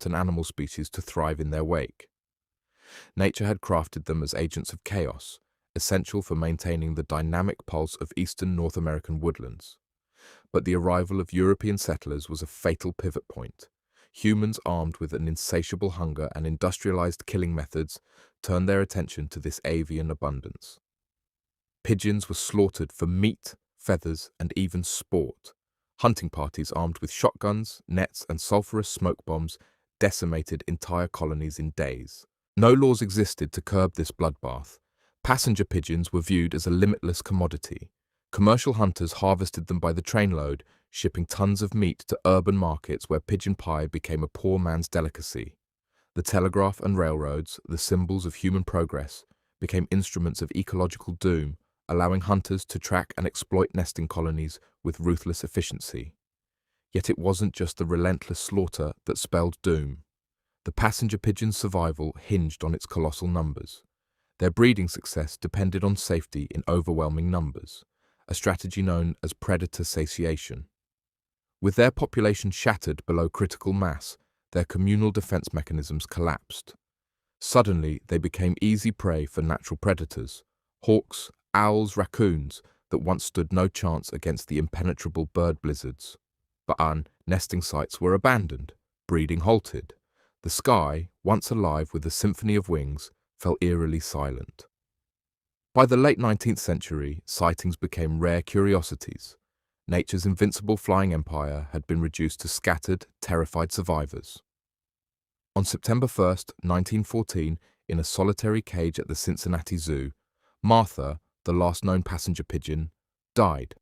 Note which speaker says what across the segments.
Speaker 1: plant and animal species to thrive in their wake. Nature had crafted them as agents of chaos, essential for maintaining the dynamic pulse of eastern North American woodlands. But the arrival of European settlers was a fatal pivot point. Humans armed with an insatiable hunger and industrialized killing methods turned their attention to this avian abundance. Pigeons were slaughtered for meat, feathers, and even sport. Hunting parties armed with shotguns, nets, and sulfurous smoke bombs decimated entire colonies in days. No laws existed to curb this bloodbath. Passenger pigeons were viewed as a limitless commodity. Commercial hunters harvested them by the trainload, shipping tons of meat to urban markets where pigeon pie became a poor man's delicacy. The telegraph and railroads, the symbols of human progress, became instruments of ecological doom, allowing hunters to track and exploit nesting colonies with ruthless efficiency. Yet it wasn't just the relentless slaughter that spelled doom. The passenger pigeon's survival hinged on its colossal numbers. Their breeding success depended on safety in overwhelming numbers, a strategy known as predator satiation. With their population shattered below critical mass, their communal defense mechanisms collapsed. Suddenly, they became easy prey for natural predators, hawks, owls, raccoons that once stood no chance against the impenetrable bird blizzards. But nesting sites were abandoned, breeding halted. The sky, once alive with a symphony of wings, fell eerily silent. By the late 19th century, sightings became rare curiosities. Nature's invincible flying empire had been reduced to scattered, terrified survivors. On September 1st, 1914, in a solitary cage at the Cincinnati Zoo, Martha, the last known passenger pigeon, died.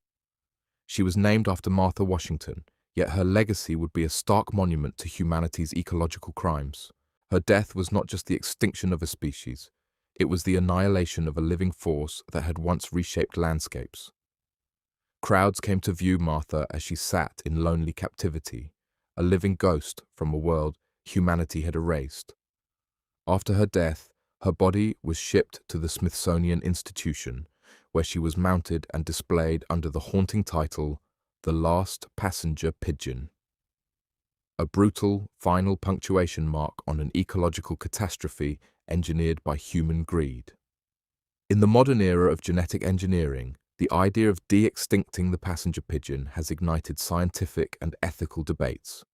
Speaker 1: She was named after Martha Washington, yet her legacy would be a stark monument to humanity's ecological crimes. Her death was not just the extinction of a species, it was the annihilation of a living force that had once reshaped landscapes. Crowds came to view Martha as she sat in lonely captivity, a living ghost from a world humanity had erased. After her death, her body was shipped to the Smithsonian Institution, where she was mounted and displayed under the haunting title, The Last Passenger Pigeon. A brutal, final punctuation mark on an ecological catastrophe engineered by human greed. In the modern era of genetic engineering, the idea of de-extincting the passenger pigeon has ignited scientific and ethical debates.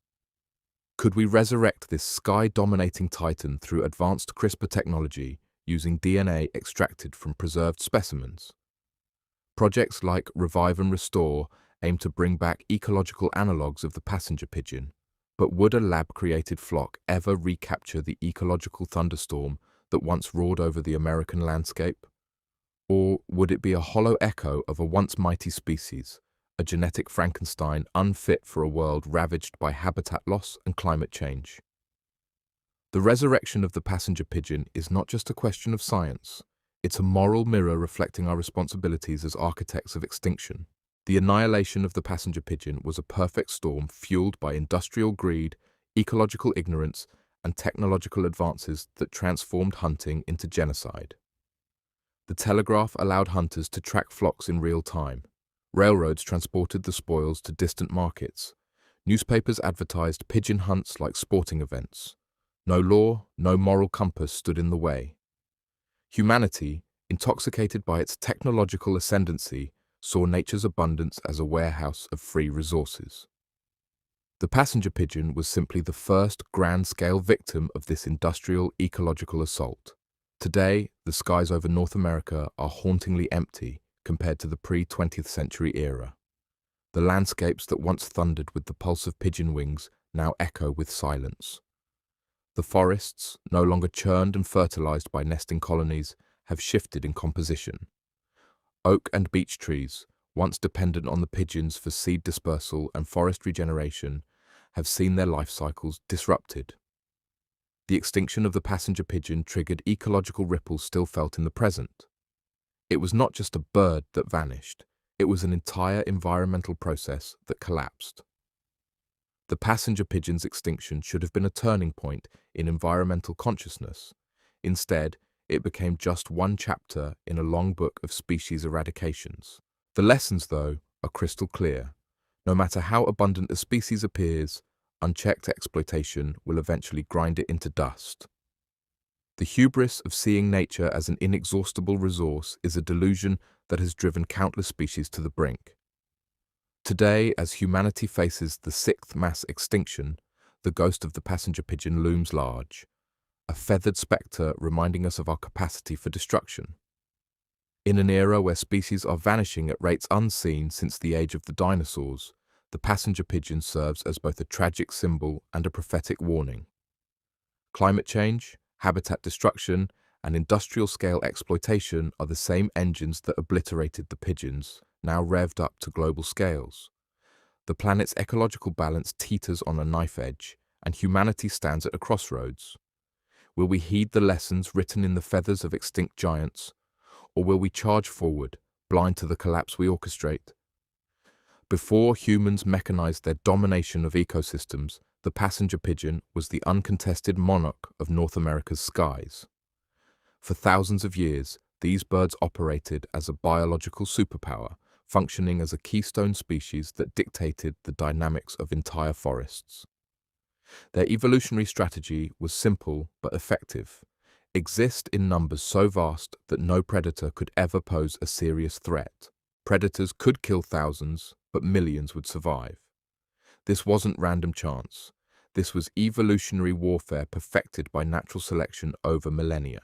Speaker 1: Could we resurrect this sky-dominating titan through advanced CRISPR technology using DNA extracted from preserved specimens? Projects like Revive and Restore aim to bring back ecological analogues of the passenger pigeon, but would a lab-created flock ever recapture the ecological thunderstorm that once roared over the American landscape? Or would it be a hollow echo of a once mighty species, a genetic Frankenstein unfit for a world ravaged by habitat loss and climate change? The resurrection of the passenger pigeon is not just a question of science, it's a moral mirror reflecting our responsibilities as architects of extinction. The annihilation of the passenger pigeon was a perfect storm fueled by industrial greed, ecological ignorance, and technological advances that transformed hunting into genocide. The telegraph allowed hunters to track flocks in real time. Railroads transported the spoils to distant markets. Newspapers advertised pigeon hunts like sporting events. No law, no moral compass stood in the way. Humanity, intoxicated by its technological ascendancy, saw nature's abundance as a warehouse of free resources. The passenger pigeon was simply the first grand-scale victim of this industrial ecological assault. Today, the skies over North America are hauntingly empty compared to the pre-20th century era. The landscapes that once thundered with the pulse of pigeon wings now echo with silence. The forests, no longer churned and fertilized by nesting colonies, have shifted in composition. Oak and beech trees, once dependent on the pigeons for seed dispersal and forest regeneration, have seen their life cycles disrupted. The extinction of the passenger pigeon triggered ecological ripples still felt in the present. It was not just a bird that vanished, it was an entire environmental process that collapsed. The passenger pigeon's extinction should have been a turning point in environmental consciousness. Instead, it became just one chapter in a long book of species eradications. The lessons, though, are crystal clear. No matter how abundant a species appears, unchecked exploitation will eventually grind it into dust. The hubris of seeing nature as an inexhaustible resource is a delusion that has driven countless species to the brink. Today, as humanity faces the sixth mass extinction, the ghost of the passenger pigeon looms large, a feathered spectre reminding us of our capacity for destruction. In an era where species are vanishing at rates unseen since the age of the dinosaurs, the passenger pigeon serves as both a tragic symbol and a prophetic warning. Climate change, habitat destruction, and industrial-scale exploitation are the same engines that obliterated the pigeons, now revved up to global scales. The planet's ecological balance teeters on a knife edge, and humanity stands at a crossroads. Will we heed the lessons written in the feathers of extinct giants, or will we charge forward, blind to the collapse we orchestrate? Before humans mechanized their domination of ecosystems, the passenger pigeon was the uncontested monarch of North America's skies. For thousands of years, these birds operated as a biological superpower, functioning as a keystone species that dictated the dynamics of entire forests. Their evolutionary strategy was simple but effective: exist in numbers so vast that no predator could ever pose a serious threat. Predators could kill thousands, but millions would survive. This wasn't random chance. This was evolutionary warfare perfected by natural selection over millennia.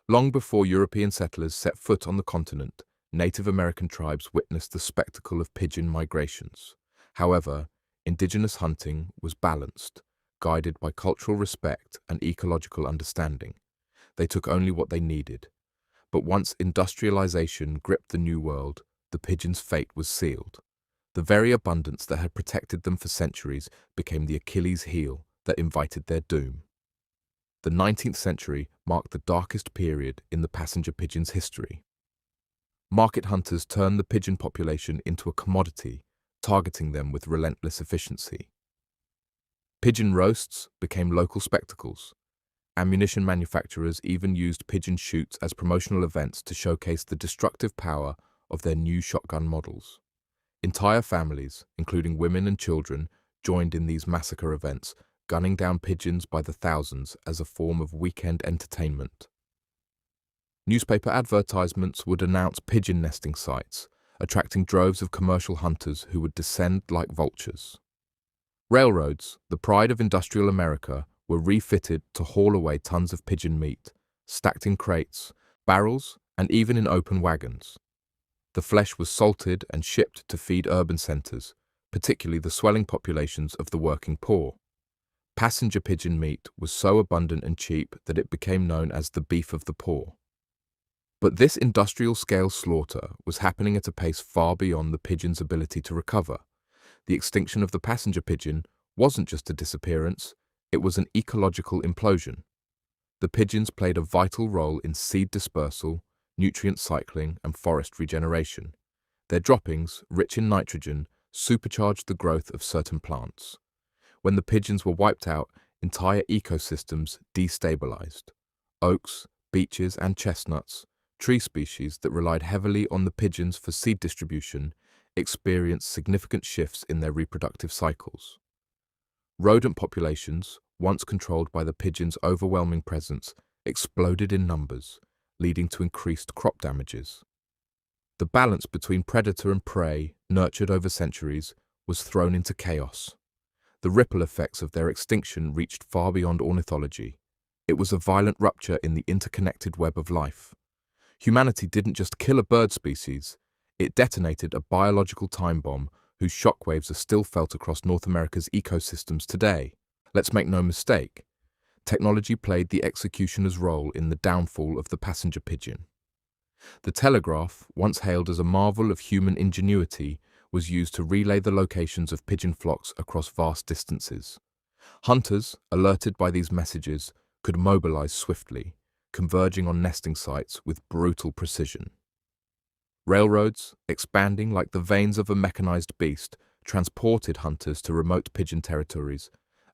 Speaker 1: Long before European settlers set foot on the continent, Native American tribes witnessed the spectacle of pigeon migrations. However, indigenous hunting was balanced, guided by cultural respect and ecological understanding. They took only what they needed. But once industrialization gripped the New World, the pigeon's fate was sealed. The very abundance that had protected them for centuries became the Achilles heel that invited their doom. The 19th century marked the darkest period in the passenger pigeon's history. Market hunters turned the pigeon population into a commodity, targeting them with relentless efficiency. Pigeon roasts became local spectacles. Ammunition manufacturers even used pigeon shoots as promotional events to showcase the destructive power of their new shotgun models. Entire families, including women and children, joined in these massacre events, gunning down pigeons by the thousands as a form of weekend entertainment. Newspaper advertisements would announce pigeon nesting sites, attracting droves of commercial hunters who would descend like vultures. Railroads, the pride of industrial America, were refitted to haul away tons of pigeon meat, stacked in crates, barrels, and even in open wagons. The flesh was salted and shipped to feed urban centers, particularly the swelling populations of the working poor. Passenger pigeon meat was so abundant and cheap that it became known as the beef of the poor. But this industrial-scale slaughter was happening at a pace far beyond the pigeon's ability to recover. The extinction of the passenger pigeon wasn't just a disappearance, it was an ecological implosion. The pigeons played a vital role in seed dispersal, nutrient cycling, and forest regeneration. Their droppings, rich in nitrogen, supercharged the growth of certain plants. When the pigeons were wiped out, entire ecosystems destabilized. Oaks, beeches, and chestnuts, tree species that relied heavily on the pigeons for seed distribution, experienced significant shifts in their reproductive cycles. Rodent populations, once controlled by the pigeons' overwhelming presence, exploded in numbers, leading to increased crop damages. The balance between predator and prey, nurtured over centuries, was thrown into chaos. The ripple effects of their extinction reached far beyond ornithology. It was a violent rupture in the interconnected web of life. Humanity didn't just kill a bird species, it detonated a biological time bomb whose shockwaves are still felt across North America's ecosystems today. Let's make no mistake, technology played the executioner's role in the downfall of the passenger pigeon. The telegraph, once hailed as a marvel of human ingenuity, was used to relay the locations of pigeon flocks across vast distances. Hunters, alerted by these messages, could mobilize swiftly, converging on nesting sites with brutal precision. Railroads, expanding like the veins of a mechanized beast, transported hunters to remote pigeon territories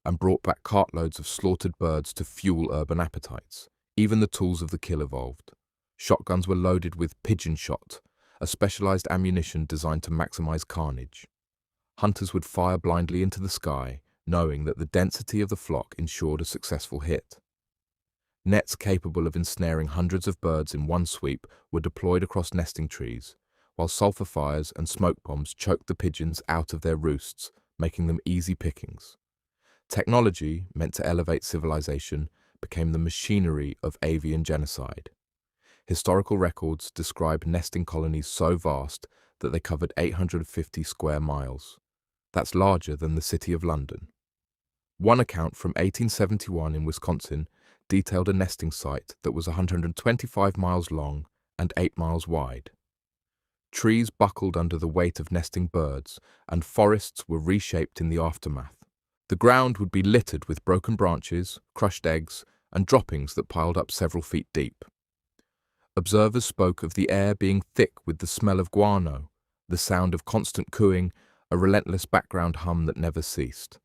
Speaker 1: and brought back cartloads of slaughtered birds to fuel urban appetites. Even the tools of the kill evolved. Shotguns were loaded with pigeon shot, a specialized ammunition designed to maximize carnage. Hunters would fire blindly into the sky, knowing that the density of the flock ensured a successful hit. Nets capable of ensnaring hundreds of birds in one sweep were deployed across nesting trees, while sulfur fires and smoke bombs choked the pigeons out of their roosts, making them easy pickings. Technology, meant to elevate civilization, became the machinery of avian genocide. Historical records describe nesting colonies so vast that they covered 850 square miles. That's larger than the city of London. One account from 1871 in Wisconsin detailed a nesting site that was 125 miles long and 8 miles wide. Trees buckled under the weight of nesting birds, and forests were reshaped in the aftermath. The ground would be littered with broken branches, crushed eggs, and droppings that piled up several feet deep. Observers spoke of the air being thick with the smell of guano, the sound of constant cooing, a relentless background hum that never ceased.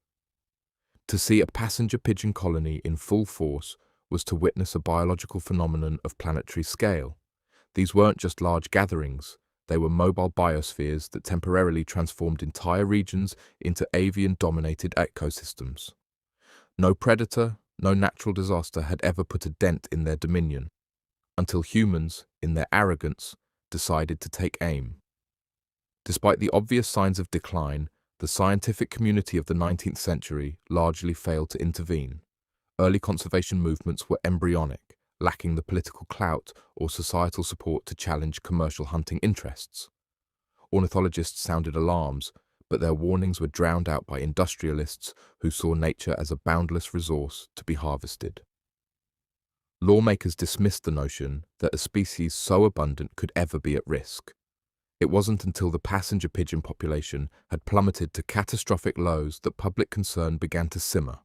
Speaker 1: To see a passenger pigeon colony in full force was to witness a biological phenomenon of planetary scale. These weren't just large gatherings, they were mobile biospheres that temporarily transformed entire regions into avian-dominated ecosystems. No predator, no natural disaster had ever put a dent in their dominion, until humans, in their arrogance, decided to take aim. Despite the obvious signs of decline, the scientific community of the 19th century largely failed to intervene. Early conservation movements were embryonic, lacking the political clout or societal support to challenge commercial hunting interests. Ornithologists sounded alarms, but their warnings were drowned out by industrialists who saw nature as a boundless resource to be harvested. Lawmakers dismissed the notion that a species so abundant could ever be at risk. It wasn't until the passenger pigeon population had plummeted to catastrophic lows that public concern began to simmer.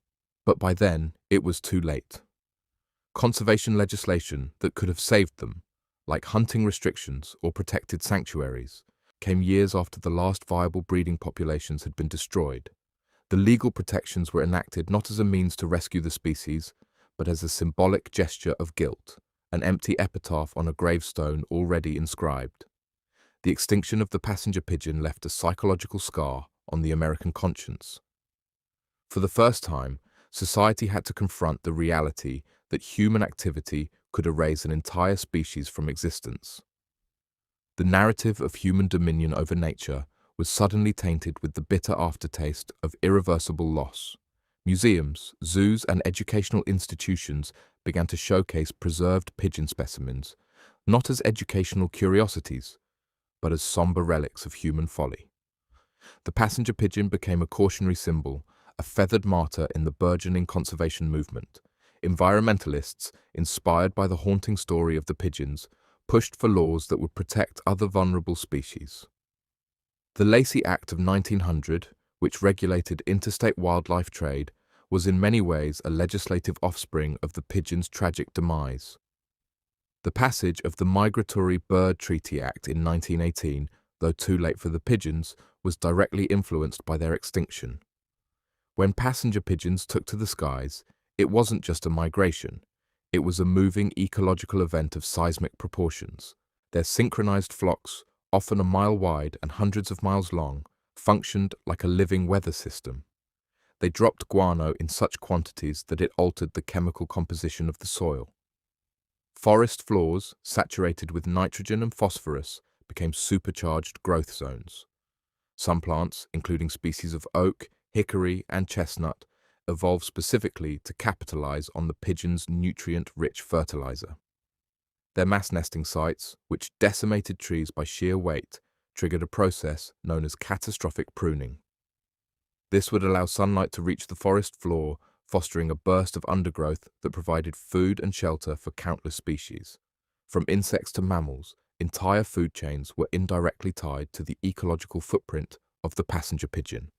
Speaker 1: But by then, it was too late. Conservation legislation that could have saved them, like hunting restrictions or protected sanctuaries, came years after the last viable breeding populations had been destroyed. The legal protections were enacted not as a means to rescue the species, but as a symbolic gesture of guilt, an empty epitaph on a gravestone already inscribed. The extinction of the passenger pigeon left a psychological scar on the American conscience. For the first time, society had to confront the reality that human activity could erase an entire species from existence. The narrative of human dominion over nature was suddenly tainted with the bitter aftertaste of irreversible loss. Museums, zoos, and educational institutions began to showcase preserved pigeon specimens, not as educational curiosities, but as somber relics of human folly. The passenger pigeon became a cautionary symbol, a feathered martyr in the burgeoning conservation movement. Environmentalists, inspired by the haunting story of the pigeons, pushed for laws that would protect other vulnerable species. The Lacey Act of 1900, which regulated interstate wildlife trade, was in many ways a legislative offspring of the pigeon's tragic demise. The passage of the Migratory Bird Treaty Act in 1918, though too late for the pigeons, was directly influenced by their extinction. When passenger pigeons took to the skies, it wasn't just a migration. It was a moving ecological event of seismic proportions. Their synchronized flocks, often a mile wide and hundreds of miles long, functioned like a living weather system. They dropped guano in such quantities that it altered the chemical composition of the soil. Forest floors, saturated with nitrogen and phosphorus, became supercharged growth zones. Some plants, including species of oak, hickory, and chestnut, evolved specifically to capitalize on the pigeon's nutrient-rich fertilizer. Their mass nesting sites, which decimated trees by sheer weight, triggered a process known as catastrophic pruning. This would allow sunlight to reach the forest floor, fostering a burst of undergrowth that provided food and shelter for countless species. From insects to mammals, entire food chains were indirectly tied to the ecological footprint of the passenger pigeon.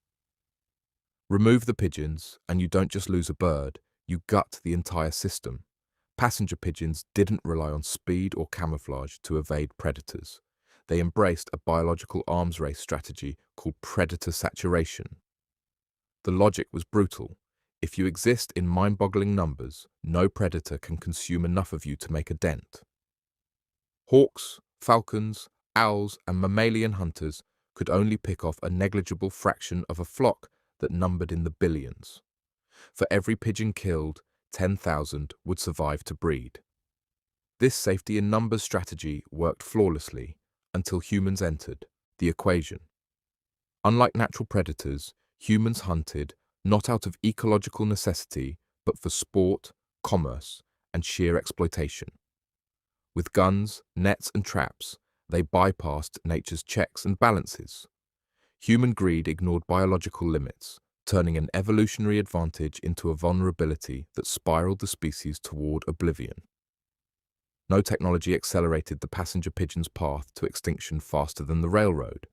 Speaker 1: Remove the pigeons, and you don't just lose a bird, you gut the entire system. Passenger pigeons didn't rely on speed or camouflage to evade predators. They embraced a biological arms race strategy called predator saturation. The logic was brutal. If you exist in mind-boggling numbers, no predator can consume enough of you to make a dent. Hawks, falcons, owls, and mammalian hunters could only pick off a negligible fraction of a flock that numbered in the billions. For every pigeon killed, 10,000 would survive to breed. This safety in numbers strategy worked flawlessly until humans entered the equation. Unlike natural predators, humans hunted not out of ecological necessity, but for sport, commerce, and sheer exploitation. With guns, nets, and traps, they bypassed nature's checks and balances. Human greed ignored biological limits, turning an evolutionary advantage into a vulnerability that spiraled the species toward oblivion. No technology accelerated the passenger pigeon's path to extinction faster than the railroad.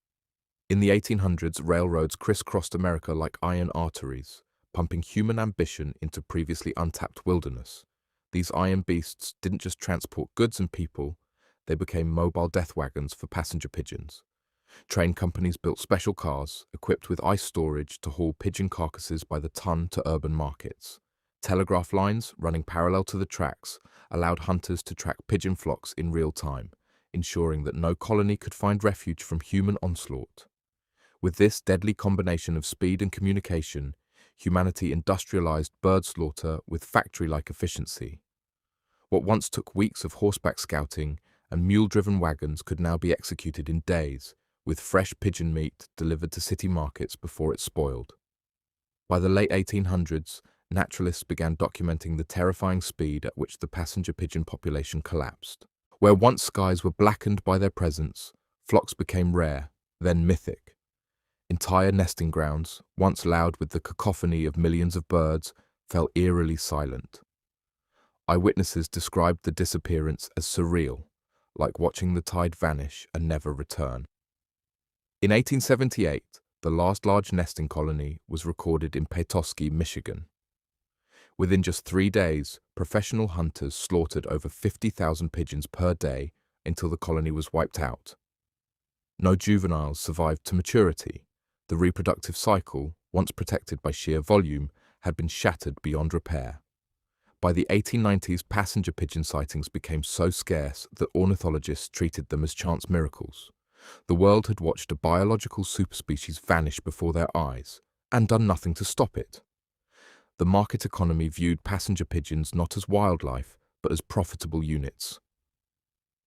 Speaker 1: In the 1800s, railroads crisscrossed America like iron arteries, pumping human ambition into previously untapped wilderness. These iron beasts didn't just transport goods and people, they became mobile death wagons for passenger pigeons. Train companies built special cars, equipped with ice storage to haul pigeon carcasses by the ton to urban markets. Telegraph lines, running parallel to the tracks, allowed hunters to track pigeon flocks in real time, ensuring that no colony could find refuge from human onslaught. With this deadly combination of speed and communication, humanity industrialized bird slaughter with factory-like efficiency. What once took weeks of horseback scouting and mule-driven wagons could now be executed in days, with fresh pigeon meat delivered to city markets before it spoiled. By the late 1800s, naturalists began documenting the terrifying speed at which the passenger pigeon population collapsed. Where once skies were blackened by their presence, flocks became rare, then mythic. Entire nesting grounds, once loud with the cacophony of millions of birds, fell eerily silent. Eyewitnesses described the disappearance as surreal, like watching the tide vanish and never return. In 1878, the last large nesting colony was recorded in Petoskey, Michigan. Within just 3 days, professional hunters slaughtered over 50,000 pigeons per day until the colony was wiped out. No juveniles survived to maturity. The reproductive cycle, once protected by sheer volume, had been shattered beyond repair. By the 1890s, passenger pigeon sightings became so scarce that ornithologists treated them as chance miracles. The world had watched a biological superspecies vanish before their eyes and done nothing to stop it. The market economy viewed passenger pigeons not as wildlife, but as profitable units.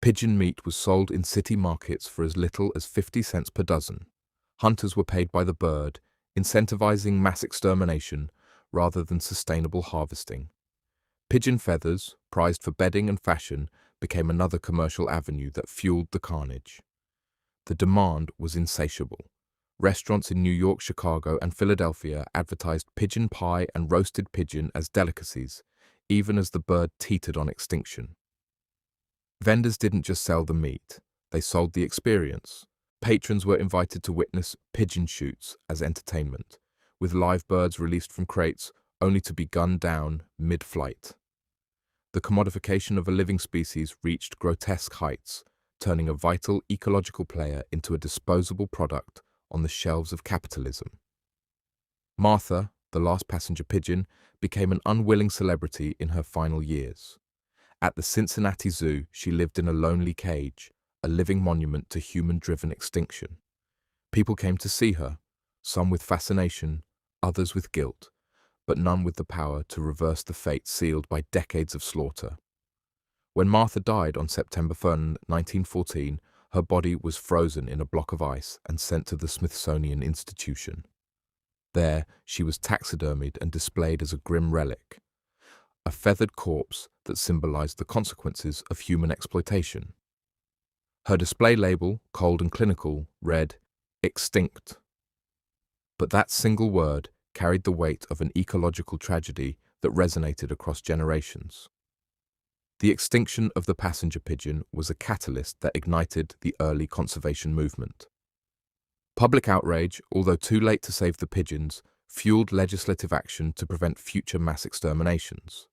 Speaker 1: Pigeon meat was sold in city markets for as little as 50 cents per dozen. Hunters were paid by the bird, incentivizing mass extermination rather than sustainable harvesting. Pigeon feathers, prized for bedding and fashion, became another commercial avenue that fueled the carnage. The demand was insatiable. Restaurants in New York, Chicago, and Philadelphia advertised pigeon pie and roasted pigeon as delicacies, even as the bird teetered on extinction. Vendors didn't just sell the meat, they sold the experience. Patrons were invited to witness pigeon shoots as entertainment, with live birds released from crates only to be gunned down mid-flight. The commodification of a living species reached grotesque heights, turning a vital ecological player into a disposable product on the shelves of capitalism. Martha, the last passenger pigeon, became an unwilling celebrity in her final years. At the Cincinnati Zoo, she lived in a lonely cage, a living monument to human-driven extinction. People came to see her, some with fascination, others with guilt, but none with the power to reverse the fate sealed by decades of slaughter. When Martha died on September 1, 1914, her body was frozen in a block of ice and sent to the Smithsonian Institution. There, she was taxidermied and displayed as a grim relic, a feathered corpse that symbolized the consequences of human exploitation. Her display label, cold and clinical, read, "Extinct." But that single word carried the weight of an ecological tragedy that resonated across generations. The extinction of the passenger pigeon was a catalyst that ignited the early conservation movement. Public outrage, although too late to save the pigeons, fueled legislative action to prevent future mass exterminations.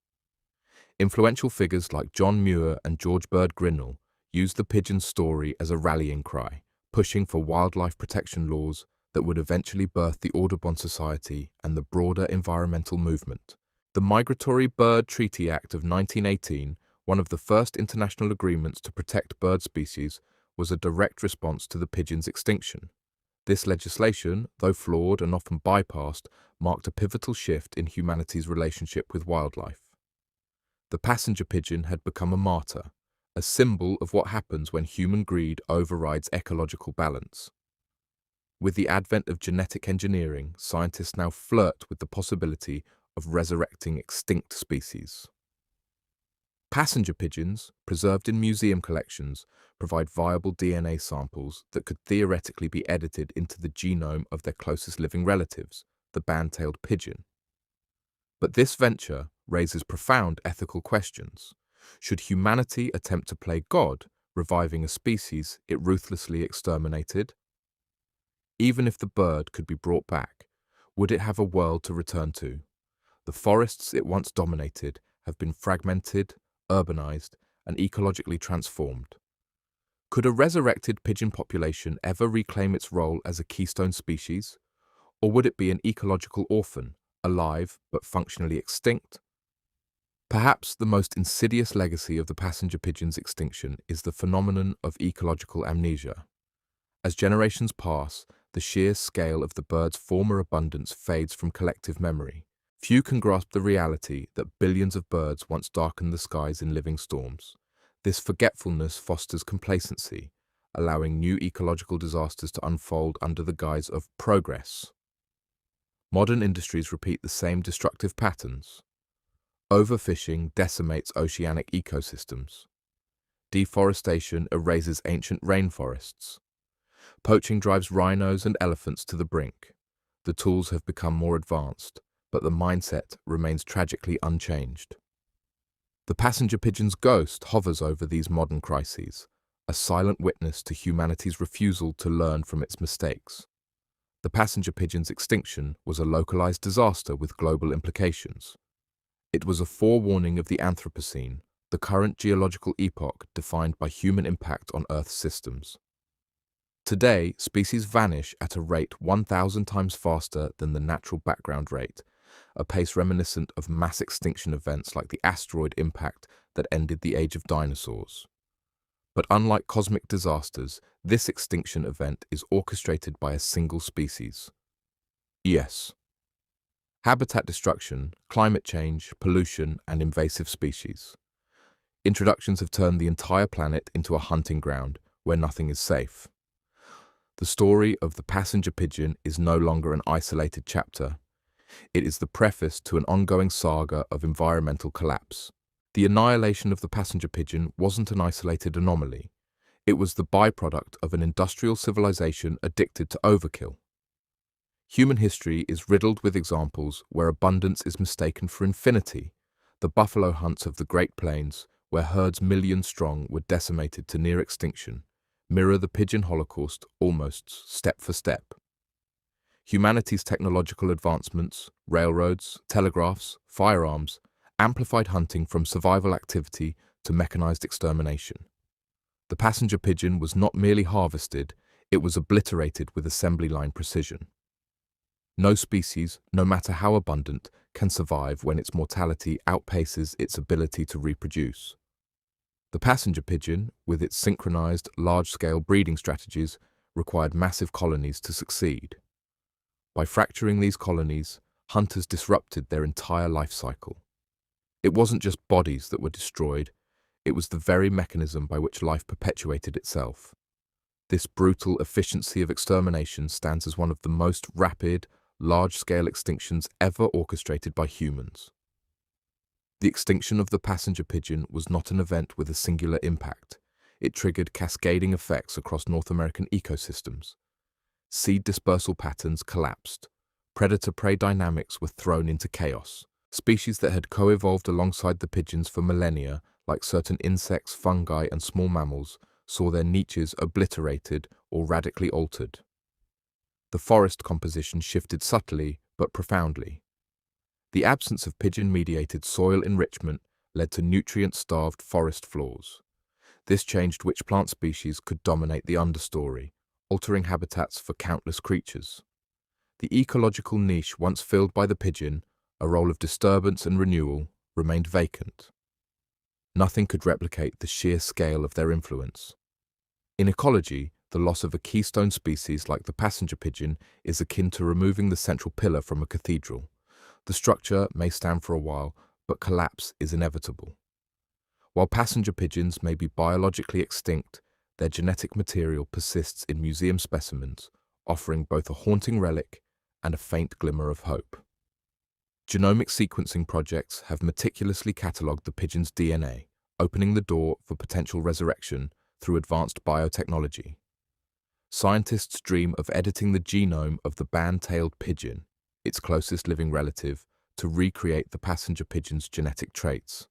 Speaker 1: Influential figures like John Muir and George Bird Grinnell used the pigeon story as a rallying cry, pushing for wildlife protection laws that would eventually birth the Audubon Society and the broader environmental movement. The Migratory Bird Treaty Act of 1918, one of the first international agreements to protect bird species, was a direct response to the pigeon's extinction. This legislation, though flawed and often bypassed, marked a pivotal shift in humanity's relationship with wildlife. The passenger pigeon had become a martyr, a symbol of what happens when human greed overrides ecological balance. With the advent of genetic engineering, scientists now flirt with the possibility of resurrecting extinct species. Passenger pigeons, preserved in museum collections, provide viable DNA samples that could theoretically be edited into the genome of their closest living relatives, the band-tailed pigeon. But this venture raises profound ethical questions. Should humanity attempt to play God, reviving a species it ruthlessly exterminated? Even if the bird could be brought back, would it have a world to return to? The forests it once dominated have been fragmented, urbanized, and ecologically transformed. Could a resurrected pigeon population ever reclaim its role as a keystone species? Or would it be an ecological orphan, alive but functionally extinct? Perhaps the most insidious legacy of the passenger pigeon's extinction is the phenomenon of ecological amnesia. As generations pass, the sheer scale of the bird's former abundance fades from collective memory. Few can grasp the reality that billions of birds once darkened the skies in living storms. This forgetfulness fosters complacency, allowing new ecological disasters to unfold under the guise of progress. Modern industries repeat the same destructive patterns. Overfishing decimates oceanic ecosystems. Deforestation erases ancient rainforests. Poaching drives rhinos and elephants to the brink. The tools have become more advanced, but the mindset remains tragically unchanged. The passenger pigeon's ghost hovers over these modern crises, a silent witness to humanity's refusal to learn from its mistakes. The passenger pigeon's extinction was a localized disaster with global implications. It was a forewarning of the Anthropocene, the current geological epoch defined by human impact on Earth's systems. Today, species vanish at a rate 1,000 times faster than the natural background rate, a pace reminiscent of mass extinction events like the asteroid impact that ended the age of dinosaurs. But unlike cosmic disasters, this extinction event is orchestrated by a single species. Yes. Habitat destruction, climate change, pollution, and invasive species. Introductions have turned the entire planet into a hunting ground where nothing is safe. The story of the passenger pigeon is no longer an isolated chapter. It is the preface to an ongoing saga of environmental collapse. The annihilation of the passenger pigeon wasn't an isolated anomaly. It was the byproduct of an industrial civilization addicted to overkill. Human history is riddled with examples where abundance is mistaken for infinity. The buffalo hunts of the Great Plains, where herds million strong were decimated to near extinction, mirror the pigeon holocaust almost step for step. Humanity's technological advancements, railroads, telegraphs, firearms, amplified hunting from survival activity to mechanized extermination. The passenger pigeon was not merely harvested, it was obliterated with assembly line precision. No species, no matter how abundant, can survive when its mortality outpaces its ability to reproduce. The passenger pigeon, with its synchronized, large-scale breeding strategies, required massive colonies to succeed. By fracturing these colonies, hunters disrupted their entire life cycle. It wasn't just bodies that were destroyed, it was the very mechanism by which life perpetuated itself. This brutal efficiency of extermination stands as one of the most rapid, large-scale extinctions ever orchestrated by humans. The extinction of the passenger pigeon was not an event with a singular impact. It triggered cascading effects across North American ecosystems. Seed dispersal patterns collapsed. Predator-prey dynamics were thrown into chaos. Species that had co-evolved alongside the pigeons for millennia, like certain insects, fungi, and small mammals, saw their niches obliterated or radically altered. The forest composition shifted subtly but profoundly. The absence of pigeon-mediated soil enrichment led to nutrient-starved forest floors. This changed which plant species could dominate the understory, altering habitats for countless creatures. The ecological niche once filled by the pigeon, a role of disturbance and renewal, remained vacant. Nothing could replicate the sheer scale of their influence. In ecology, The loss of a keystone species like the passenger pigeon is akin to removing the central pillar from a cathedral. The structure may stand for a while, but collapse is inevitable. While passenger pigeons may be biologically extinct, their genetic material persists in museum specimens, offering both a haunting relic and a faint glimmer of hope. Genomic sequencing projects have meticulously catalogued the pigeon's DNA, opening the door for potential resurrection through advanced biotechnology. Scientists dream of editing the genome of the band-tailed pigeon, its closest living relative, to recreate the passenger pigeon's genetic traits.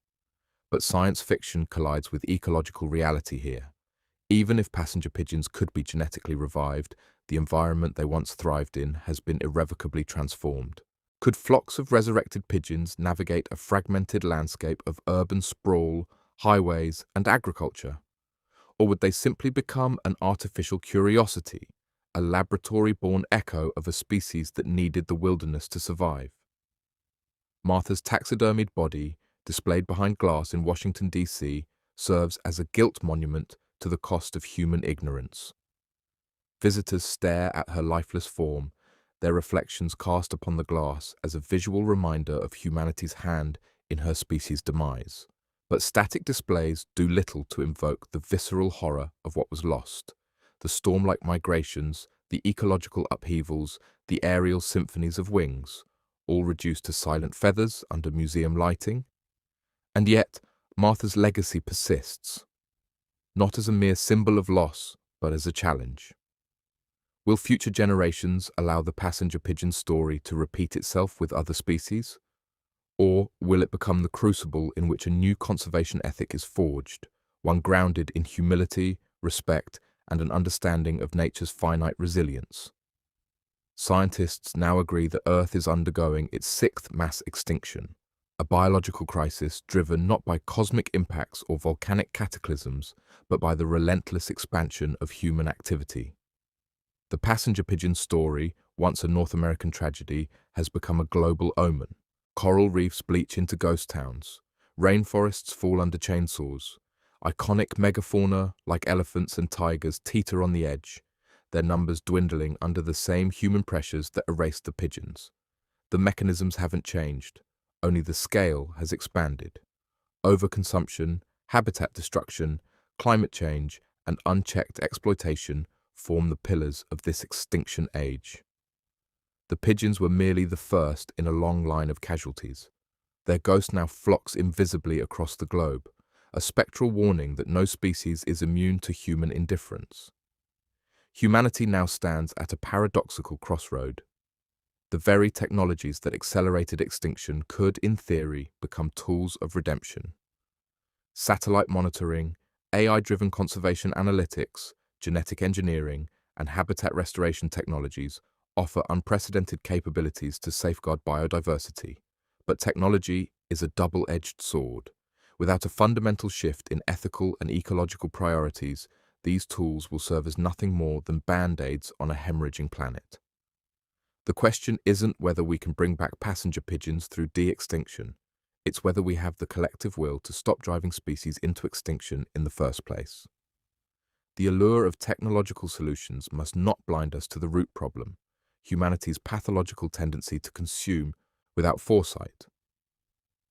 Speaker 1: But science fiction collides with ecological reality here. Even if passenger pigeons could be genetically revived, the environment they once thrived in has been irrevocably transformed. Could flocks of resurrected pigeons navigate a fragmented landscape of urban sprawl, highways, and agriculture? Or would they simply become an artificial curiosity, a laboratory-born echo of a species that needed the wilderness to survive? Martha's taxidermied body, displayed behind glass in Washington, D.C., serves as a guilt monument to the cost of human ignorance. Visitors stare at her lifeless form, their reflections cast upon the glass as a visual reminder of humanity's hand in her species' demise. But static displays do little to invoke the visceral horror of what was lost. The storm-like migrations, the ecological upheavals, the aerial symphonies of wings, all reduced to silent feathers under museum lighting. And yet, Martha's legacy persists, not as a mere symbol of loss, but as a challenge. Will future generations allow the passenger pigeon story to repeat itself with other species? Or will it become the crucible in which a new conservation ethic is forged, one grounded in humility, respect, and an understanding of nature's finite resilience? Scientists now agree that Earth is undergoing its sixth mass extinction, a biological crisis driven not by cosmic impacts or volcanic cataclysms, but by the relentless expansion of human activity. The passenger pigeon story, once a North American tragedy, has become a global omen. Coral reefs bleach into ghost towns. Rainforests fall under chainsaws. Iconic megafauna like elephants and tigers teeter on the edge, their numbers dwindling under the same human pressures that erased the pigeons. The mechanisms haven't changed, only the scale has expanded. Overconsumption, habitat destruction, climate change, and unchecked exploitation form the pillars of this extinction age. The pigeons were merely the first in a long line of casualties. Their ghost now flocks invisibly across the globe, a spectral warning that no species is immune to human indifference. Humanity now stands at a paradoxical crossroad. The very technologies that accelerated extinction could, in theory, become tools of redemption. Satellite monitoring, AI-driven conservation analytics, genetic engineering, and habitat restoration technologies offer unprecedented capabilities to safeguard biodiversity. But technology is a double-edged sword. Without a fundamental shift in ethical and ecological priorities, these tools will serve as nothing more than band-aids on a hemorrhaging planet. The question isn't whether we can bring back passenger pigeons through de-extinction. It's whether we have the collective will to stop driving species into extinction in the first place. The allure of technological solutions must not blind us to the root problem, humanity's pathological tendency to consume without foresight.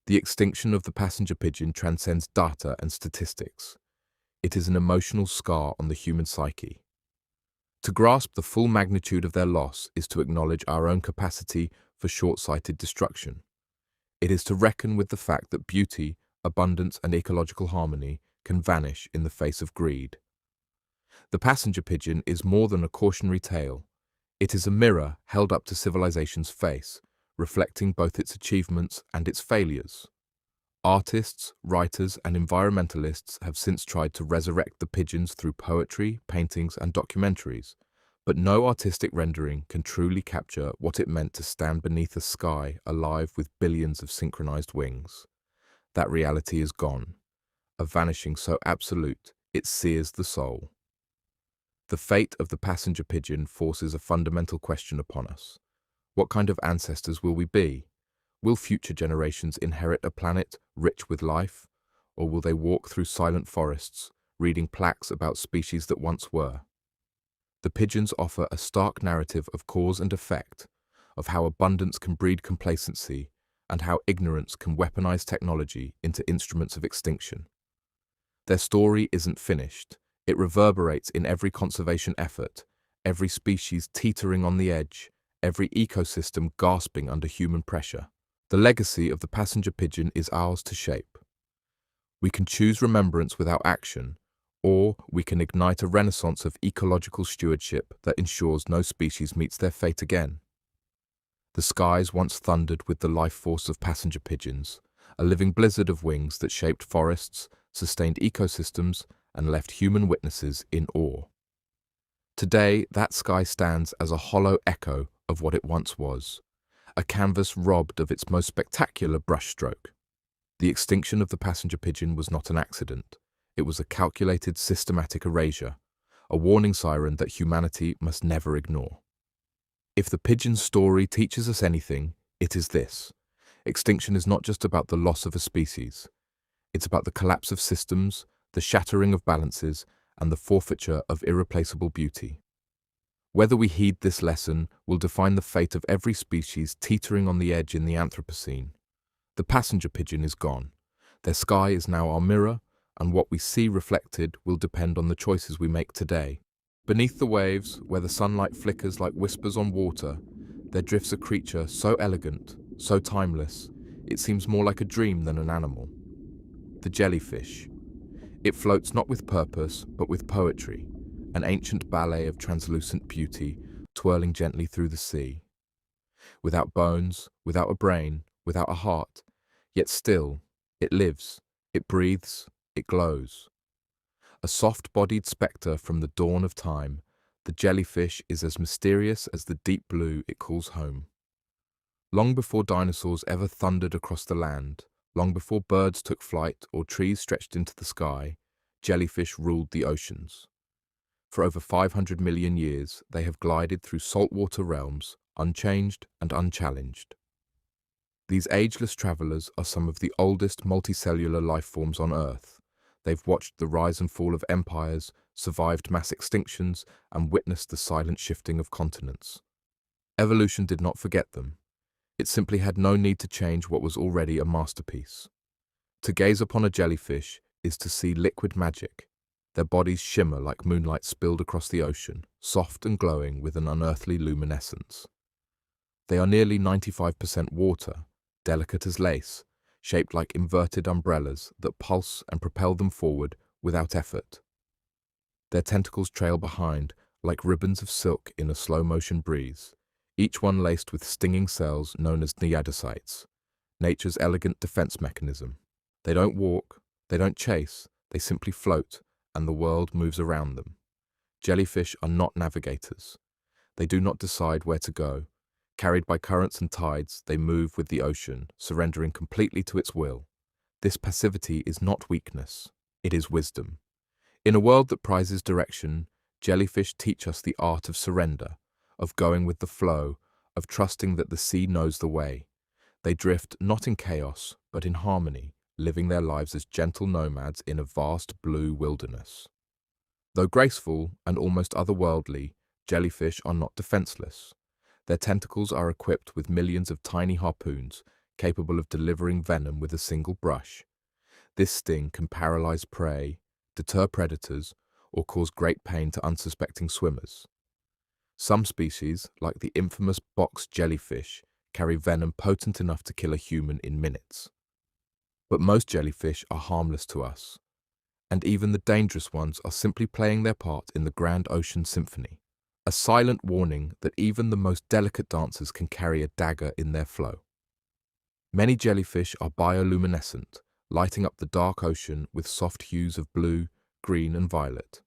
Speaker 1: The extinction of the passenger pigeon transcends data and statistics. It is an emotional scar on the human psyche. To grasp the full magnitude of their loss is to acknowledge our own capacity for short-sighted destruction. It is to reckon with the fact that beauty, abundance, and ecological harmony can vanish in the face of greed. The passenger pigeon is more than a cautionary tale. It is a mirror held up to civilization's face, reflecting both its achievements and its failures. Artists, writers, and environmentalists have since tried to resurrect the pigeons through poetry, paintings, and documentaries, but no artistic rendering can truly capture what it meant to stand beneath a sky alive with billions of synchronized wings. That reality is gone, a vanishing so absolute it sears the soul. The fate of the passenger pigeon forces a fundamental question upon us. What kind of ancestors will we be? Will future generations inherit a planet rich with life, or will they walk through silent forests, reading plaques about species that once were? The pigeons offer a stark narrative of cause and effect, of how abundance can breed complacency and how ignorance can weaponize technology into instruments of extinction. Their story isn't finished. It reverberates in every conservation effort, every species teetering on the edge, every ecosystem gasping under human pressure. The legacy of the passenger pigeon is ours to shape. We can choose remembrance without action, or we can ignite a renaissance of ecological stewardship that ensures no species meets their fate again. The skies once thundered with the life force of passenger pigeons, a living blizzard of wings that shaped forests, sustained ecosystems, and left human witnesses in awe. Today, that sky stands as a hollow echo of what it once was, a canvas robbed of its most spectacular brushstroke. The extinction of the passenger pigeon was not an accident. It was a calculated, systematic erasure, a warning siren that humanity must never ignore. If the pigeon's story teaches us anything, it is this. Extinction is not just about the loss of a species. It's about the collapse of systems, the shattering of balances, and the forfeiture of irreplaceable beauty. Whether we heed this lesson will define the fate of every species teetering on the edge in the Anthropocene. The passenger pigeon is gone. Their sky is now our mirror, and what we see reflected will depend on the choices we make today. Beneath the waves, where the sunlight flickers like whispers on water, there drifts a creature so elegant, so timeless, it seems more like a dream than an animal. The jellyfish. It floats not with purpose, but with poetry, an ancient ballet of translucent beauty, twirling gently through the sea. Without bones, without a brain, without a heart, yet still, it lives, it breathes, it glows. A soft-bodied spectre from the dawn of time, the jellyfish is as mysterious as the deep blue it calls home. Long before dinosaurs ever thundered across the land, long before birds took flight or trees stretched into the sky, jellyfish ruled the oceans. For over 500 million years, they have glided through saltwater realms, unchanged and unchallenged. These ageless travelers are some of the oldest multicellular life forms on Earth. They've watched the rise and fall of empires, survived mass extinctions, and witnessed the silent shifting of continents. Evolution did not forget them. It simply had no need to change what was already a masterpiece. To gaze upon a jellyfish is to see liquid magic. Their bodies shimmer like moonlight spilled across the ocean, soft and glowing with an unearthly luminescence. They are nearly 95% water, delicate as lace, shaped like inverted umbrellas that pulse and propel them forward without effort. Their tentacles trail behind like ribbons of silk in a slow-motion breeze, each one laced with stinging cells known as cnidocytes, nature's elegant defense mechanism. They don't walk, they don't chase, they simply float, and the world moves around them. Jellyfish are not navigators. They do not decide where to go. Carried by currents and tides, they move with the ocean, surrendering completely to its will. This passivity is not weakness, it is wisdom. In a world that prizes direction, jellyfish teach us the art of surrender, of going with the flow, of trusting that the sea knows the way. They drift not in chaos, but in harmony, living their lives as gentle nomads in a vast blue wilderness. Though graceful and almost otherworldly, jellyfish are not defenseless. Their tentacles are equipped with millions of tiny harpoons, capable of delivering venom with a single brush. This sting can paralyze prey, deter predators, or cause great pain to unsuspecting swimmers. Some species, like the infamous box jellyfish, carry venom potent enough to kill a human in minutes. But most jellyfish are harmless to us, and even the dangerous ones are simply playing their part in the grand ocean symphony, a silent warning that even the most delicate dancers can carry a dagger in their flow. Many jellyfish are bioluminescent, lighting up the dark ocean with soft hues of blue, green, and violet.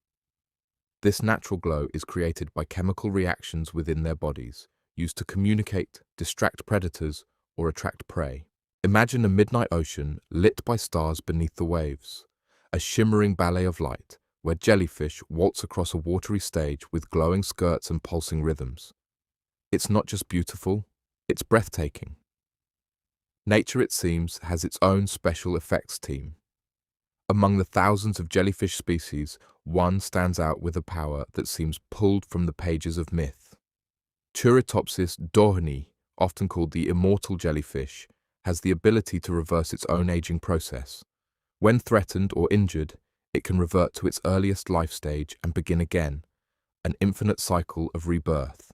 Speaker 1: This natural glow is created by chemical reactions within their bodies, used to communicate, distract predators, or attract prey. Imagine a midnight ocean lit by stars beneath the waves, a shimmering ballet of light where jellyfish waltz across a watery stage with glowing skirts and pulsing rhythms. It's not just beautiful, it's breathtaking. Nature, it seems, has its own special effects team. Among the thousands of jellyfish species, one stands out with a power that seems pulled from the pages of myth. Turritopsis dohrnii, often called the immortal jellyfish, has the ability to reverse its own aging process. When threatened or injured, it can revert to its earliest life stage and begin again, an infinite cycle of rebirth.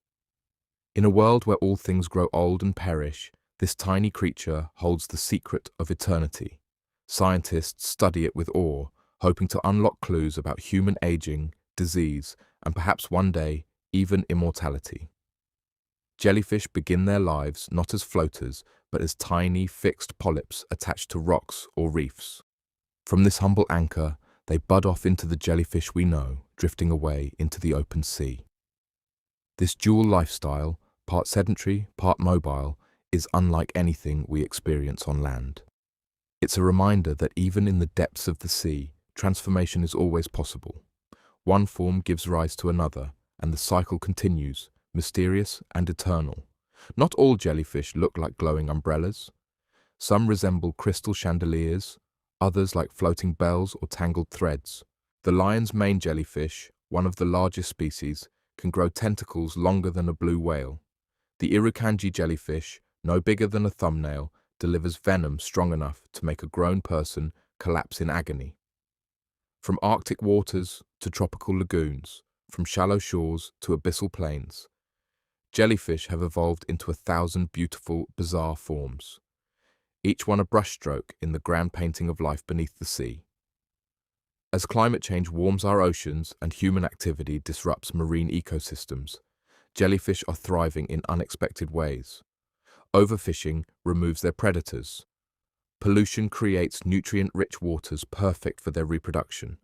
Speaker 1: In a world where all things grow old and perish, this tiny creature holds the secret of eternity. Scientists study it with awe, hoping to unlock clues about human aging, disease, and perhaps one day, even immortality. Jellyfish begin their lives not as floaters, but as tiny, fixed polyps attached to rocks or reefs. From this humble anchor, they bud off into the jellyfish we know, drifting away into the open sea. This dual lifestyle, part sedentary, part mobile, is unlike anything we experience on land. It's a reminder that even in the depths of the sea, transformation is always possible. One form gives rise to another, and the cycle continues, mysterious and eternal. Not all jellyfish look like glowing umbrellas. Some resemble crystal chandeliers, others like floating bells or tangled threads. The lion's mane jellyfish, one of the largest species, can grow tentacles longer than a blue whale. The Irukandji jellyfish, no bigger than a thumbnail, delivers venom strong enough to make a grown person collapse in agony. From Arctic waters to tropical lagoons, from shallow shores to abyssal plains, jellyfish have evolved into 1,000 beautiful, bizarre forms, each one a brushstroke in the grand painting of life beneath the sea. As climate change warms our oceans and human activity disrupts marine ecosystems, jellyfish are thriving in unexpected ways. Overfishing removes their predators. Pollution creates nutrient-rich waters perfect for their reproduction.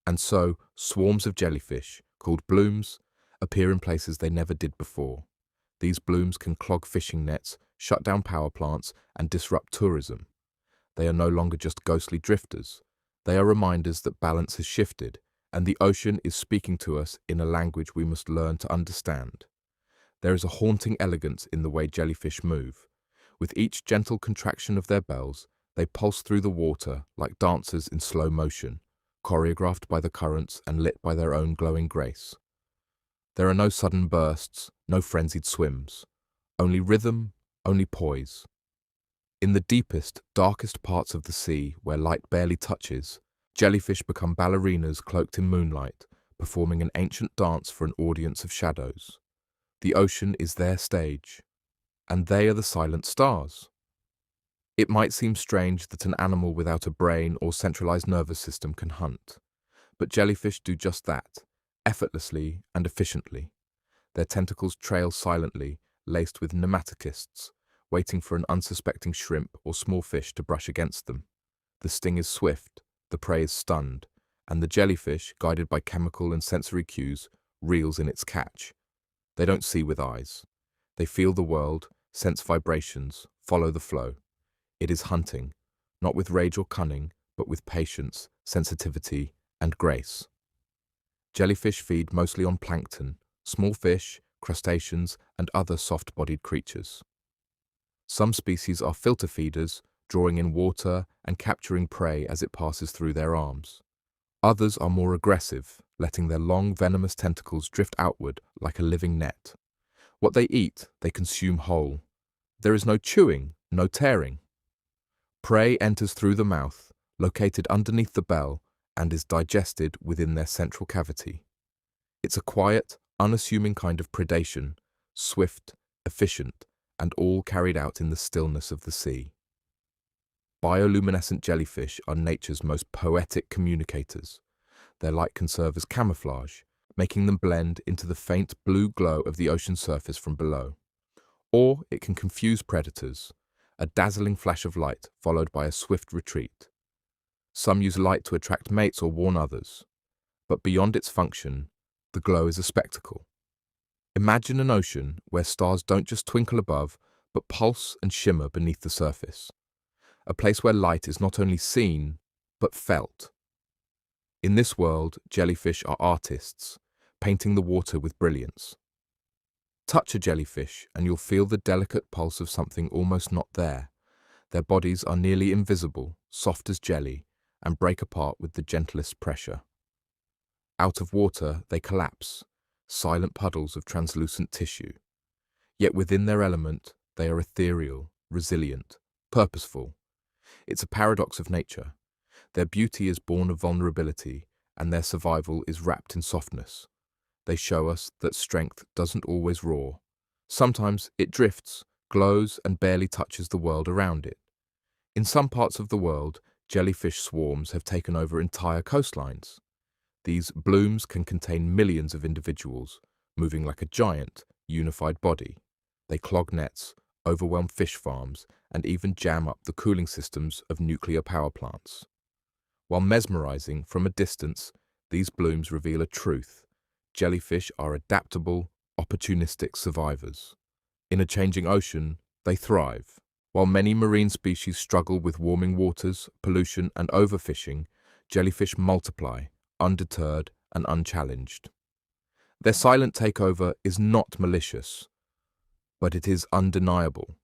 Speaker 1: And so, swarms of jellyfish, called blooms, appear in places they never did before. These blooms can clog fishing nets, shut down power plants, and disrupt tourism. They are no longer just ghostly drifters. They are reminders that balance has shifted, and the ocean is speaking to us in a language we must learn to understand. There is a haunting elegance in the way jellyfish move. With each gentle contraction of their bells, they pulse through the water like dancers in slow motion, choreographed by the currents and lit by their own glowing grace. There are no sudden bursts, no frenzied swims. Only rhythm, only poise. In the deepest, darkest parts of the sea, where light barely touches, jellyfish become ballerinas cloaked in moonlight, performing an ancient dance for an audience of shadows. The ocean is their stage, and they are the silent stars. It might seem strange that an animal without a brain or centralized nervous system can hunt, but jellyfish do just that, effortlessly and efficiently. Their tentacles trail silently, laced with nematocysts, waiting for an unsuspecting shrimp or small fish to brush against them. The sting is swift, the prey is stunned, and the jellyfish, guided by chemical and sensory cues, reels in its catch. They don't see with eyes. They feel the world, sense vibrations, follow the flow. It is hunting, not with rage or cunning, but with patience, sensitivity, and grace. Jellyfish feed mostly on plankton, small fish, crustaceans, and other soft-bodied creatures. Some species are filter feeders, drawing in water and capturing prey as it passes through their arms. Others are more aggressive, letting their long, venomous tentacles drift outward like a living net. What they eat, they consume whole. There is no chewing, no tearing. Prey enters through the mouth, located underneath the bell, and is digested within their central cavity. It's a quiet, unassuming kind of predation, swift, efficient, and all carried out in the stillness of the sea. Bioluminescent jellyfish are nature's most poetic communicators. Their light can serve as camouflage, making them blend into the faint blue glow of the ocean surface from below. Or it can confuse predators, a dazzling flash of light followed by a swift retreat. Some use light to attract mates or warn others, but beyond its function, the glow is a spectacle. Imagine an ocean where stars don't just twinkle above, but pulse and shimmer beneath the surface. A place where light is not only seen, but felt. In this world, jellyfish are artists, painting the water with brilliance. Touch a jellyfish and you'll feel the delicate pulse of something almost not there. Their bodies are nearly invisible, soft as jelly, and break apart with the gentlest pressure. Out of water, they collapse, silent puddles of translucent tissue. Yet within their element, they are ethereal, resilient, purposeful. It's a paradox of nature. Their beauty is born of vulnerability, and their survival is wrapped in softness. They show us that strength doesn't always roar. Sometimes it drifts, glows, and barely touches the world around it. In some parts of the world, jellyfish swarms have taken over entire coastlines. These blooms can contain millions of individuals, moving like a giant, unified body. They clog nets, overwhelm fish farms, and even jam up the cooling systems of nuclear power plants. While mesmerizing from a distance, these blooms reveal a truth. Jellyfish are adaptable, opportunistic survivors. In a changing ocean, they thrive. While many marine species struggle with warming waters, pollution, and overfishing, jellyfish multiply, undeterred and unchallenged. Their silent takeover is not malicious, but it is undeniable.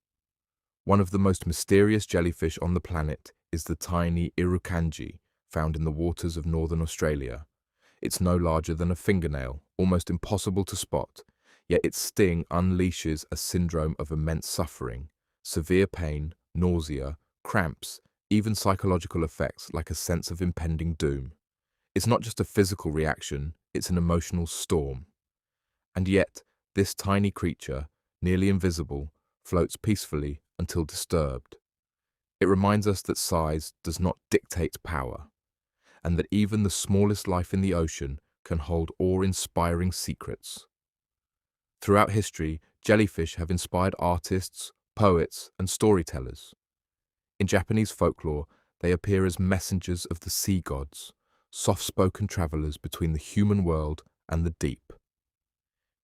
Speaker 1: One of the most mysterious jellyfish on the planet is the tiny irukandji, found in the waters of northern Australia. It's no larger than a fingernail, almost impossible to spot, yet its sting unleashes a syndrome of immense suffering, severe pain, nausea, cramps, even psychological effects like a sense of impending doom. It's not just a physical reaction, it's an emotional storm. And yet, this tiny creature, nearly invisible, floats peacefully until disturbed. It reminds us that size does not dictate power, and that even the smallest life in the ocean can hold awe-inspiring secrets. Throughout history, jellyfish have inspired artists, poets, and storytellers. In Japanese folklore, they appear as messengers of the sea gods, soft-spoken travelers between the human world and the deep.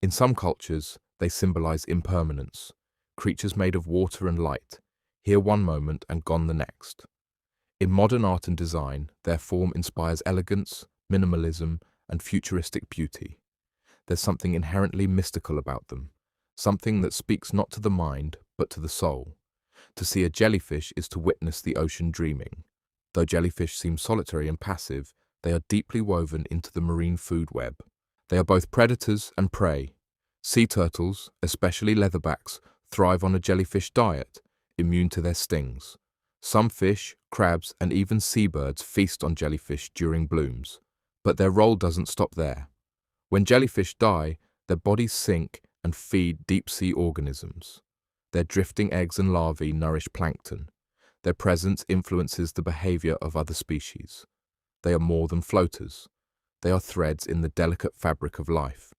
Speaker 1: In some cultures, they symbolize impermanence, creatures made of water and light, here one moment and gone the next. In modern art and design, their form inspires elegance, minimalism, and futuristic beauty. There's something inherently mystical about them, something that speaks not to the mind, but to the soul. To see a jellyfish is to witness the ocean dreaming. Though jellyfish seem solitary and passive, they are deeply woven into the marine food web. They are both predators and prey. Sea turtles, especially leatherbacks, thrive on a jellyfish diet, immune to their stings. Some fish, crabs, and even seabirds feast on jellyfish during blooms. But their role doesn't stop there. When jellyfish die, their bodies sink and feed deep-sea organisms. Their drifting eggs and larvae nourish plankton. Their presence influences the behavior of other species. They are more than floaters. They are threads in the delicate fabric of life.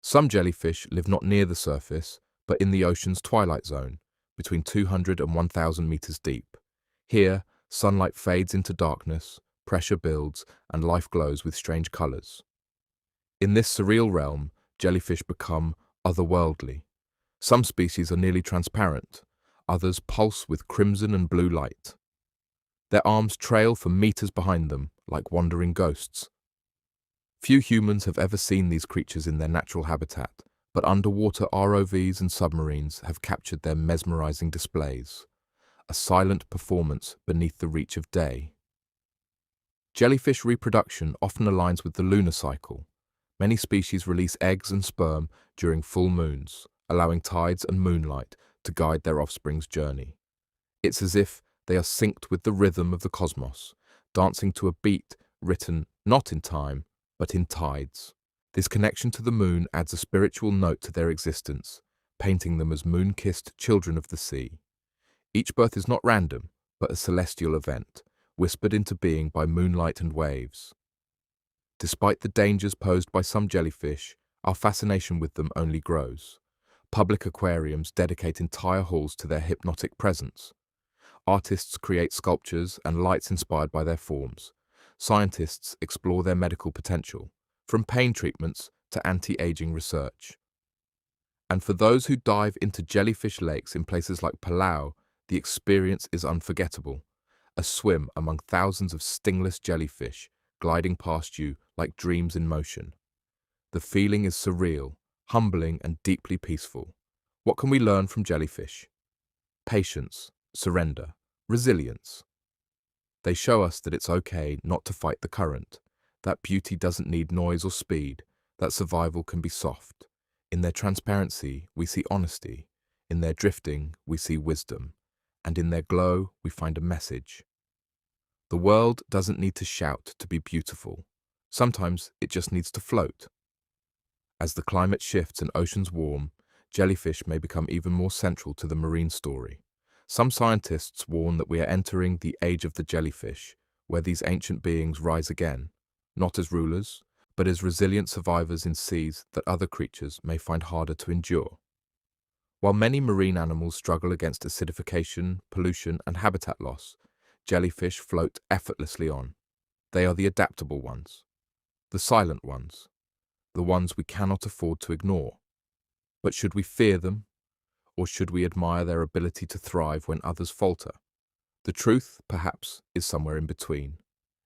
Speaker 1: Some jellyfish live not near the surface, but in the ocean's twilight zone, between 200 and 1,000 meters deep. Here, sunlight fades into darkness, pressure builds, and life glows with strange colors. In this surreal realm, jellyfish become otherworldly. Some species are nearly transparent, others pulse with crimson and blue light. Their arms trail for meters behind them, like wandering ghosts. Few humans have ever seen these creatures in their natural habitat, but underwater ROVs and submarines have captured their mesmerizing displays, a silent performance beneath the reach of day. Jellyfish reproduction often aligns with the lunar cycle. Many species release eggs and sperm during full moons, allowing tides and moonlight to guide their offspring's journey. It's as if they are synced with the rhythm of the cosmos, dancing to a beat written not in time, but in tides. This connection to the moon adds a spiritual note to their existence, painting them as moon-kissed children of the sea. Each birth is not random, but a celestial event, whispered into being by moonlight and waves. Despite the dangers posed by some jellyfish, our fascination with them only grows. Public aquariums dedicate entire halls to their hypnotic presence. Artists create sculptures and lights inspired by their forms. Scientists explore their medical potential, from pain treatments to anti-aging research. And for those who dive into jellyfish lakes in places like Palau, the experience is unforgettable. A swim among thousands of stingless jellyfish gliding past you like dreams in motion. The feeling is surreal, humbling, and deeply peaceful. What can we learn from jellyfish? Patience, surrender, resilience. They show us that it's okay not to fight the current, that beauty doesn't need noise or speed, that survival can be soft. In their transparency, we see honesty. In their drifting, we see wisdom. And in their glow, we find a message. The world doesn't need to shout to be beautiful. Sometimes it just needs to float. As the climate shifts and oceans warm, jellyfish may become even more central to the marine story. Some scientists warn that we are entering the age of the jellyfish, where these ancient beings rise again, not as rulers, but as resilient survivors in seas that other creatures may find harder to endure. While many marine animals struggle against acidification, pollution, and habitat loss, jellyfish float effortlessly on. They are the adaptable ones, the silent ones, the ones we cannot afford to ignore. But should we fear them, or should we admire their ability to thrive when others falter? The truth, perhaps, is somewhere in between.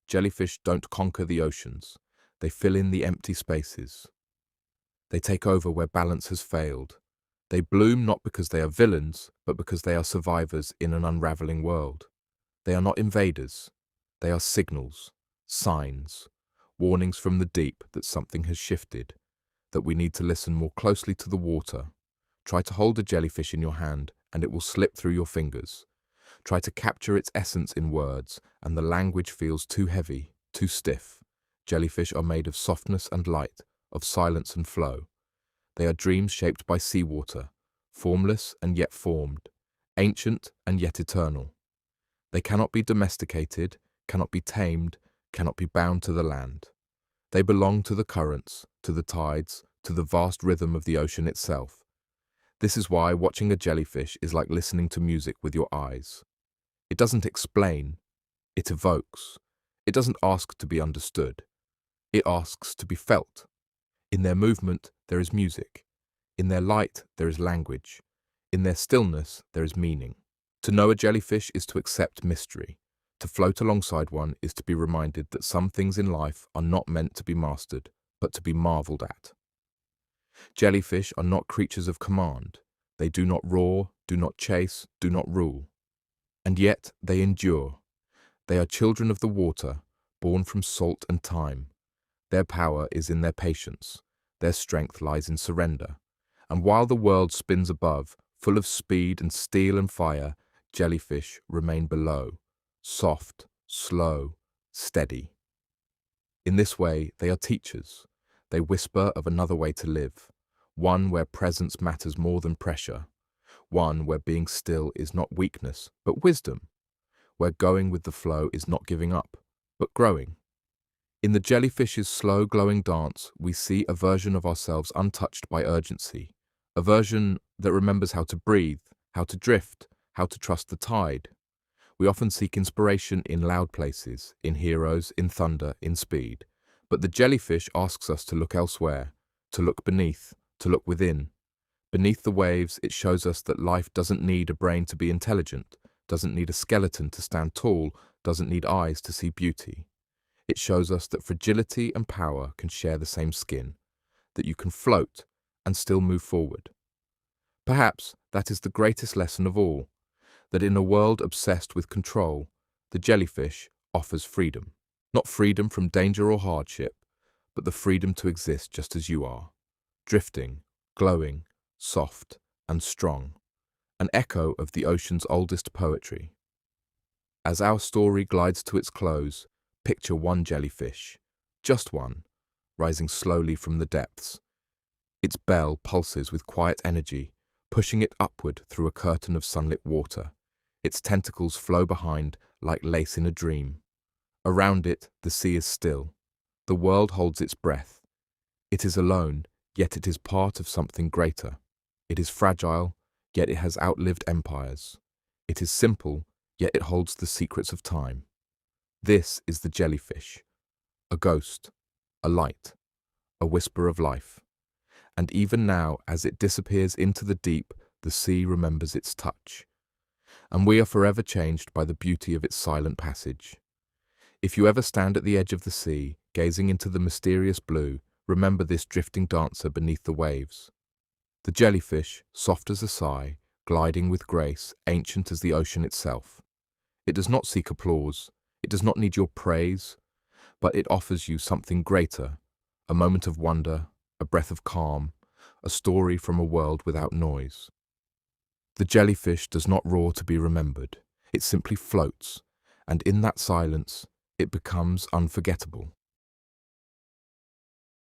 Speaker 1: Jellyfish don't conquer the oceans. They fill in the empty spaces. They take over where balance has failed. They bloom not because they are villains, but because they are survivors in an unraveling world. They are not invaders. They are signals, signs, warnings from the deep that something has shifted, that we need to listen more closely to the water. Try to hold a jellyfish in your hand, and it will slip through your fingers. Try to capture its essence in words, and the language feels too heavy, too stiff. Jellyfish are made of softness and light, of silence and flow. They are dreams shaped by seawater, formless and yet formed, ancient and yet eternal. They cannot be domesticated, cannot be tamed, cannot be bound to the land. They belong to the currents, to the tides, to the vast rhythm of the ocean itself. This is why watching a jellyfish is like listening to music with your eyes. It doesn't explain, it evokes. It doesn't ask to be understood. It asks to be felt. In their movement, there is music. In their light, there is language. In their stillness, there is meaning. To know a jellyfish is to accept mystery. To float alongside one is to be reminded that some things in life are not meant to be mastered, but to be marveled at. Jellyfish are not creatures of command. They do not roar, do not chase, do not rule. And yet they endure. They are children of the water, born from salt and time. Their power is in their patience. Their strength lies in surrender. And while the world spins above, full of speed and steel and fire, jellyfish remain below, soft, slow, steady. In this way, they are teachers. They whisper of another way to live, one where presence matters more than pressure, one where being still is not weakness, but wisdom, where going with the flow is not giving up, but growing. In the jellyfish's slow, glowing dance, we see a version of ourselves untouched by urgency, a version that remembers how to breathe, how to drift, how to trust the tide. We often seek inspiration in loud places, in heroes, in thunder, in speed. But the jellyfish asks us to look elsewhere, to look beneath, to look within. Beneath the waves, it shows us that life doesn't need a brain to be intelligent, doesn't need a skeleton to stand tall, doesn't need eyes to see beauty. It shows us that fragility and power can share the same skin, that you can float and still move forward. Perhaps that is the greatest lesson of all, that in a world obsessed with control, the jellyfish offers freedom. Not freedom from danger or hardship, but the freedom to exist just as you are, drifting, glowing, soft, and strong, an echo of the ocean's oldest poetry. As our story glides to its close, picture one jellyfish, just one, rising slowly from the depths. Its bell pulses with quiet energy, pushing it upward through a curtain of sunlit water. Its tentacles flow behind like lace in a dream. Around it, the sea is still. The world holds its breath. It is alone, yet it is part of something greater. It is fragile, yet it has outlived empires. It is simple, yet it holds the secrets of time. This is the jellyfish, a ghost, a light, a whisper of life. And even now, as it disappears into the deep, the sea remembers its touch. And we are forever changed by the beauty of its silent passage. If you ever stand at the edge of the sea, gazing into the mysterious blue, remember this drifting dancer beneath the waves. The jellyfish, soft as a sigh, gliding with grace, ancient as the ocean itself. It does not seek applause. It does not need your praise, but it offers you something greater, a moment of wonder, a breath of calm, a story from a world without noise. The jellyfish does not roar to be remembered. It simply floats, and in that silence, it becomes unforgettable.